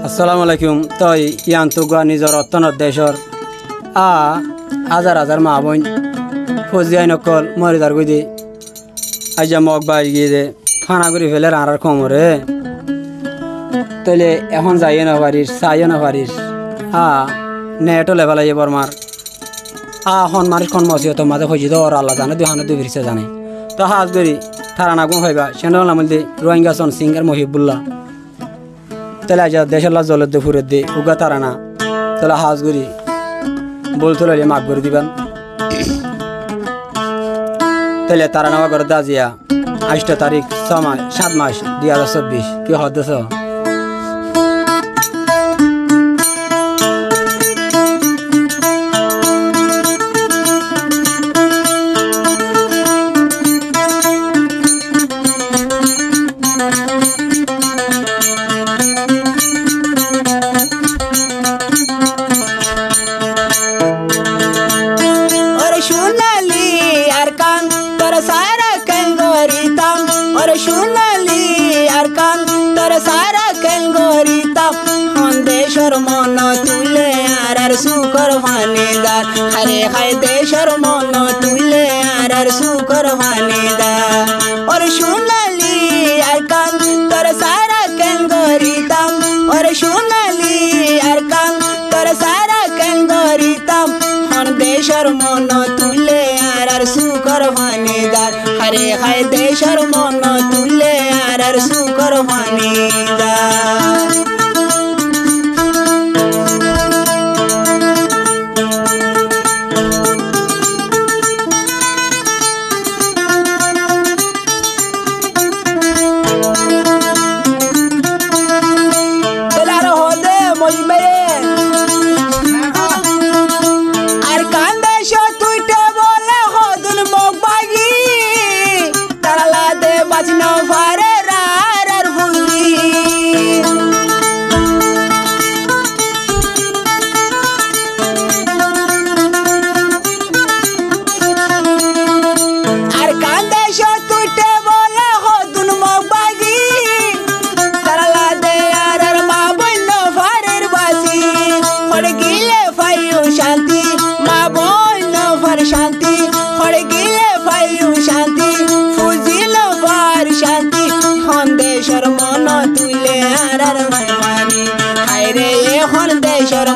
আসসালামু আলাইকুম। তই ইয়ান্তুগা নিজর অত্তনত দেশর হাজার হাজার মা বোন ফজিয়াই নকল মরিদার গুদি আইজা মগ বাই গিয়ে দে ফানা করে ফেলে আর কমরে তইলে এখন যাইও না পারিস চাইও না পারিস নেটও লেভেল আইয়ে বরমার হন মারিস খন মসিও তো মাঝে খুঁজি তো ওর আল্লাহ জানে দুই হানে দুই ফিরিসে জানে তো হাজ ধরি থারা নাগুম হইবা সেন্ডল নামল দি রোহিঙ্গা সন সিঙ্গার মহিবুল্লাহ তাহলে আজ দেশের লাজ জলের দিয়ে ফুরের দিয়ে উগা তারা না তাহলে হাজ করি বল তোলে মাঘ করে দিবেন তাহলে তারা নেওয়া করে দাজিয়া 8 তারিখ 7 মাস 2024 কি হদেছ মন তুলে আর সুকর ভানিদার হরে হায় দেশর মন তুলে আর সুকর ভানিদার ওর সোনালি আর কান তোর সারা কেন গরিতাম ওর সোনালি আর কান তোর সারা কেন গরিতাম হন দেশর মন তুলে আর সুকর ভানিদার হরে হায় দেশর মন তুলে আর সুকর ভানিদার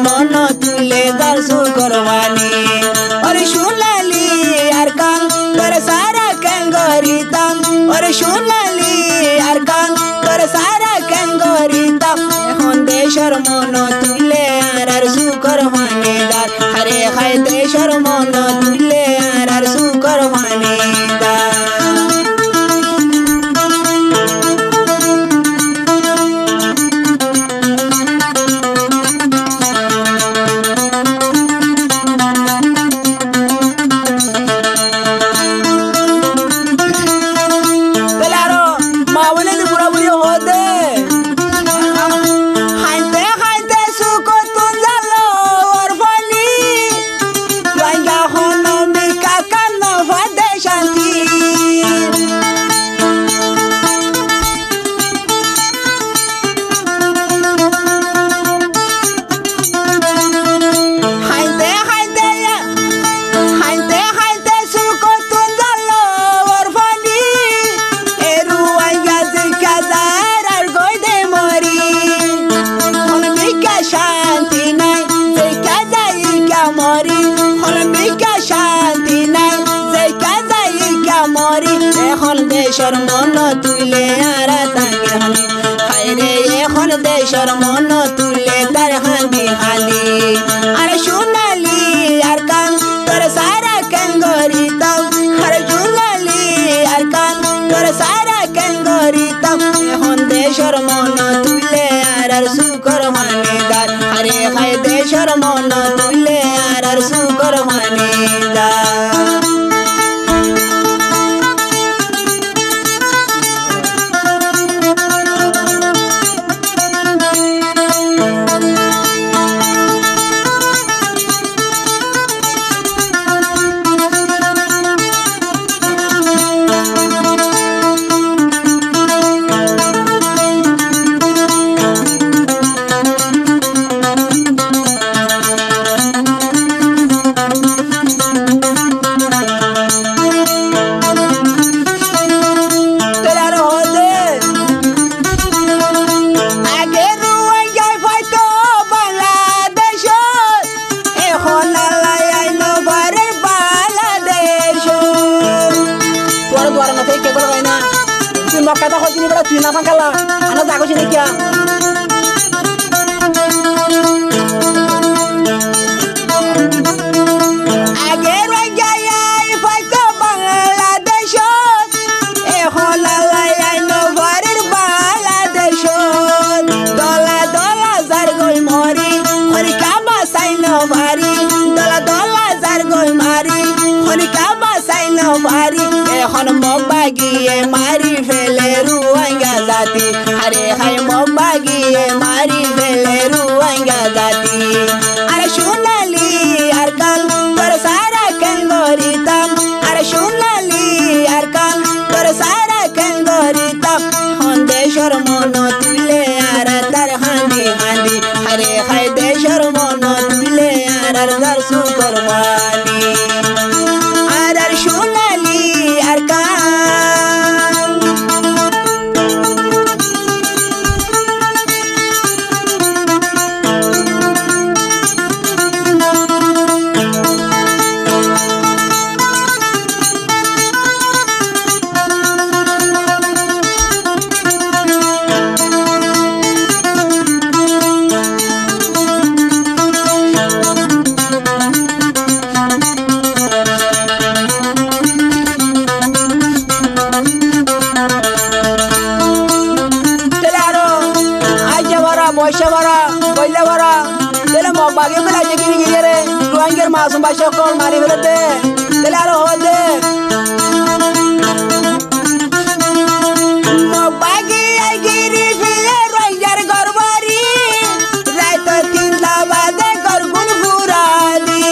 মন তুলে দার সুকরবানি ওরে সোনালি আর কান তোর সারা কেন গরিতাম ওরে সোনালি আর কান তোর সারা কেন গরিতাম এখন দেশর মন তুলে আর সুকরবানি দার হরে হায় দেশর মন তুলে আর সুকরবানি দার দেশর মন তুলে আর তাকে হালি হায়রে এখন দেশর মন তুলে তার হালি হালি আর সোনালি আর কান তোর সারা কেন গরিতাম আর সোনালি আর কান তোর সারা কেন গরিতাম এখন দেশর মন তুলে আর সুকর ভানিদার আরে হায় দেশর মন তুলে আর সুকর ভানিদার মারি ফেলে রুয়াঙ্গা জাতি আরে সোনালি আর কাল তোর সারা কেন গরিতাম আরে সোনালি আর কাল তোর সারা কেন গরিতাম দেশর মন তুলে আর তার হাঁদি হাঁদি আরে হায় দেশর মন তুলে আর তার সুকর মানি আর সোনালি আর কাল বৈশা ভরা বইলে ভরা তেলে মগ বাগে ফেলা যে গিরি গিরি রে রুয়াঙ্গের মাসুম বাসা কল মারি ফেলেতে তেলে আরো হতে মগ বাগে আই গিরি ফেলে রুয়াঙ্গের গরবারি রাইত তিনটা বাদে গরগুন ফুরাদি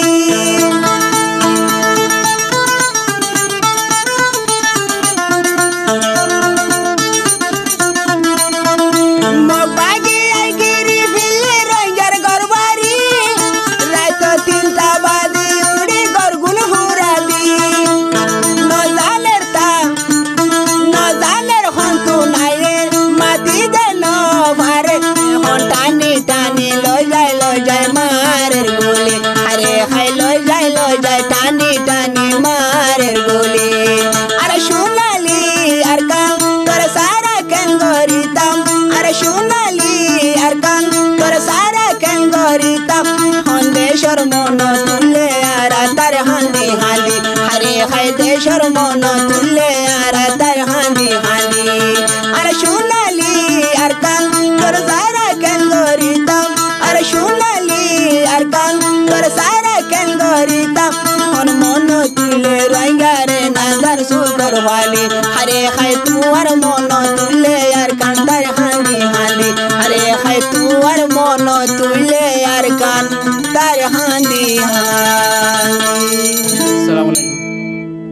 মগ বাগে টানি লই যায় মারের গুলি আরে হাই লই যায় টানি টানি মারের গুলি আরে সোনালি আর কান তোর সারা কেন গরিতাম আরে সোনালি আর কান তোর সারা কেন গরিতাম দেশর মন তুলে আর তার হাঁদি হাঁদি আরে হাই দেশর মন তুলে আর তার হাঁদি হাঁদি আরে সোনালি আর কান তোর সারা কেন গরিতাম আরে সোনালি আর কান তোর সারা কেন গরিতাম মন তুলে রঙ্গারে নাজার সুকর ভালি আরে হাই তোমার মন